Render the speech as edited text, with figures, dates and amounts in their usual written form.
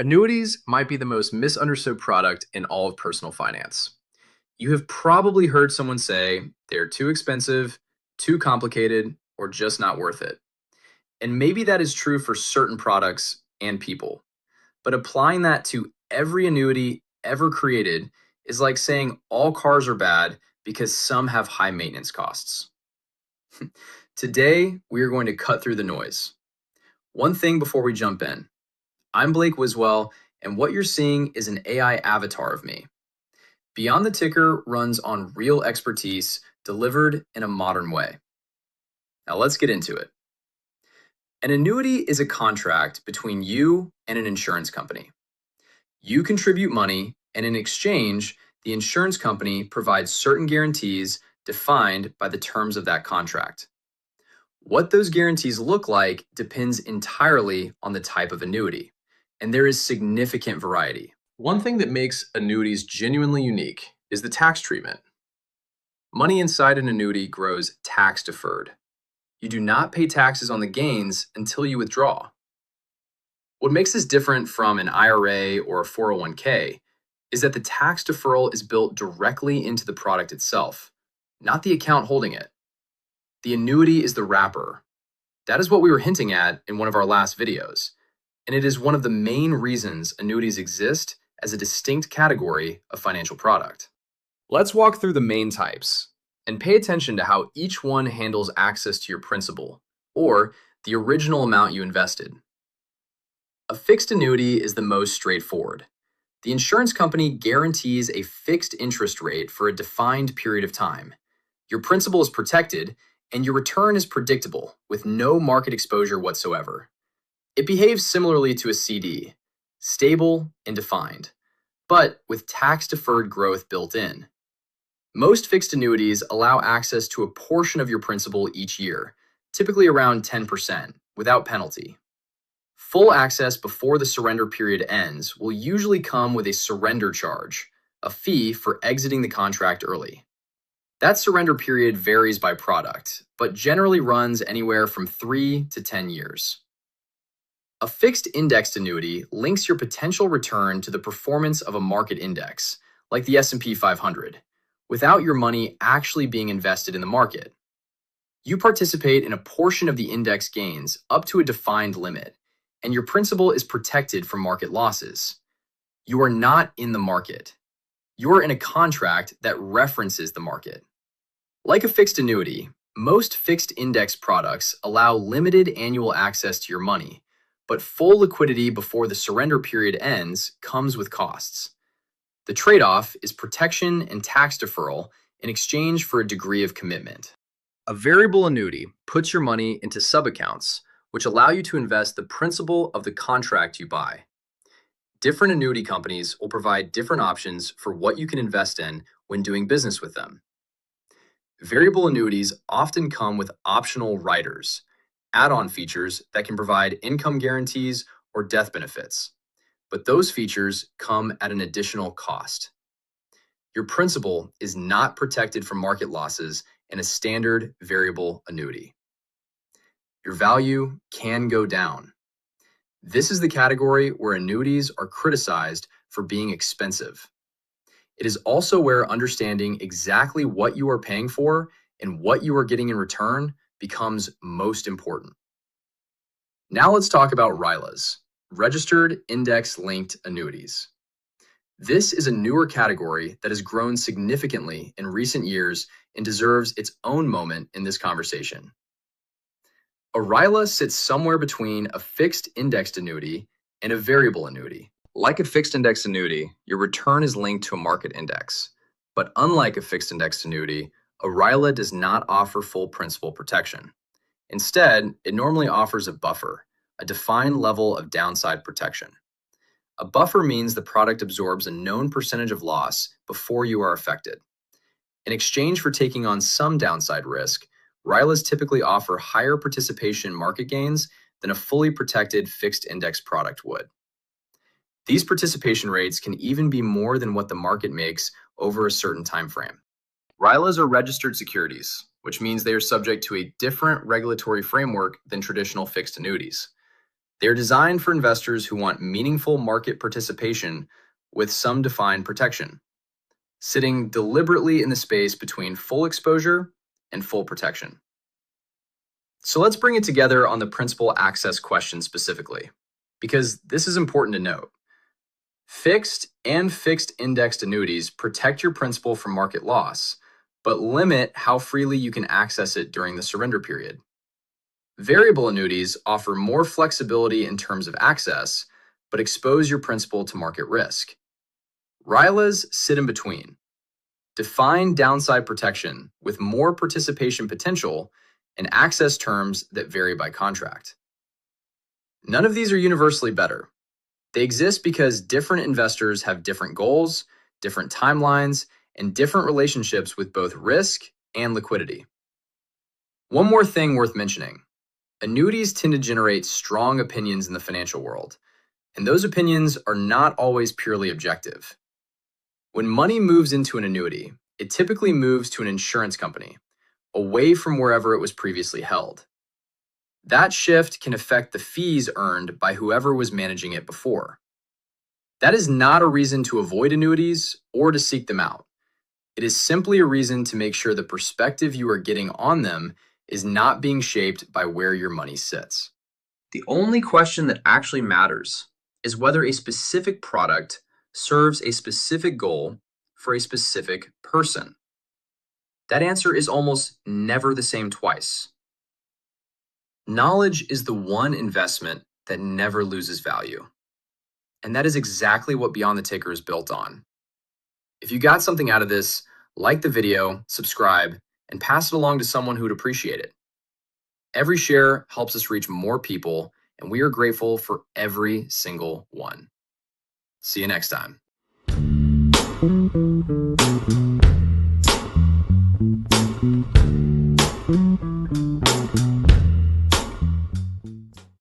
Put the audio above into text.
Annuities might be the most misunderstood product in all of personal finance. You have probably heard someone say they're too expensive, too complicated, or just not worth it. And maybe that is true for certain products and people. But applying that to every annuity ever created is like saying all cars are bad because some have high maintenance costs. Today, we are going to cut through the noise. One thing before we jump in. I'm Blake Wiswell, and what you're seeing is an AI avatar of me. Beyond the Ticker runs on real expertise delivered in a modern way. Now let's get into it. An annuity is a contract between you and an insurance company. You contribute money, and in exchange, the insurance company provides certain guarantees defined by the terms of that contract. What those guarantees look like depends entirely on the type of annuity, and there is significant variety. One thing that makes annuities genuinely unique is the tax treatment. Money inside an annuity grows tax deferred. You do not pay taxes on the gains until you withdraw. What makes this different from an IRA or a 401k is that the tax deferral is built directly into the product itself, not the account holding it. The annuity is the wrapper. That is what we were hinting at in one of our last videos, and it is one of the main reasons annuities exist as a distinct category of financial product. Let's walk through the main types and pay attention to how each one handles access to your principal, or the original amount you invested. A fixed annuity is the most straightforward. The insurance company guarantees a fixed interest rate for a defined period of time. Your principal is protected, and your return is predictable with no market exposure whatsoever. It behaves similarly to a CD, stable and defined, but with tax-deferred growth built in. Most fixed annuities allow access to a portion of your principal each year, typically around 10%, without penalty. Full access before the surrender period ends will usually come with a surrender charge, a fee for exiting the contract early. That surrender period varies by product, but generally runs anywhere from 3 to 10 years. A fixed indexed annuity links your potential return to the performance of a market index, like the S&P 500, without your money actually being invested in the market. You participate in a portion of the index gains up to a defined limit, and your principal is protected from market losses. You are not in the market. You are in a contract that references the market. Like a fixed annuity, most fixed index products allow limited annual access to your money, but full liquidity before the surrender period ends comes with costs. The trade-off is protection and tax deferral in exchange for a degree of commitment. A variable annuity puts your money into sub-accounts, which allow you to invest the principal of the contract you buy. Different annuity companies will provide different options for what you can invest in when doing business with them. Variable annuities often come with optional riders, add-on features that can provide income guarantees or death benefits, but those features come at an additional cost. Your principal is not protected from market losses in a standard variable annuity. Your value can go down. This is the category where annuities are criticized for being expensive. It is also where understanding exactly what you are paying for and what you are getting in return becomes most important. Now let's talk about RILAs, Registered Index-Linked Annuities. This is a newer category that has grown significantly in recent years and deserves its own moment in this conversation. A RILA sits somewhere between a fixed indexed annuity and a variable annuity. Like a fixed index annuity, your return is linked to a market index. But unlike a fixed indexed annuity, a RILA does not offer full principal protection. Instead, it normally offers a buffer, a defined level of downside protection. A buffer means the product absorbs a known percentage of loss before you are affected. In exchange for taking on some downside risk, RILAs typically offer higher participation in market gains than a fully protected fixed index product would. These participation rates can even be more than what the market makes over a certain time frame. RILAs are registered securities, which means they are subject to a different regulatory framework than traditional fixed annuities. They're designed for investors who want meaningful market participation with some defined protection, sitting deliberately in the space between full exposure and full protection. So let's bring it together on the principal access question specifically, because this is important to note. Fixed and fixed indexed annuities protect your principal from market loss, but limit how freely you can access it during the surrender period. Variable annuities offer more flexibility in terms of access, but expose your principal to market risk. RILAs sit in between. Define downside protection with more participation potential and access terms that vary by contract. None of these are universally better. They exist because different investors have different goals, different timelines, and different relationships with both risk and liquidity. One more thing worth mentioning. Annuities tend to generate strong opinions in the financial world, and those opinions are not always purely objective. When money moves into an annuity, it typically moves to an insurance company, away from wherever it was previously held. That shift can affect the fees earned by whoever was managing it before. That is not a reason to avoid annuities or to seek them out. It is simply a reason to make sure the perspective you are getting on them is not being shaped by where your money sits. The only question that actually matters is whether a specific product serves a specific goal for a specific person. That answer is almost never the same twice. Knowledge is the one investment that never loses value. And that is exactly what Beyond the Ticker is built on. If you got something out of this, like the video, subscribe, and pass it along to someone who would appreciate it. Every share helps us reach more people, and we are grateful for every single one. See you next time.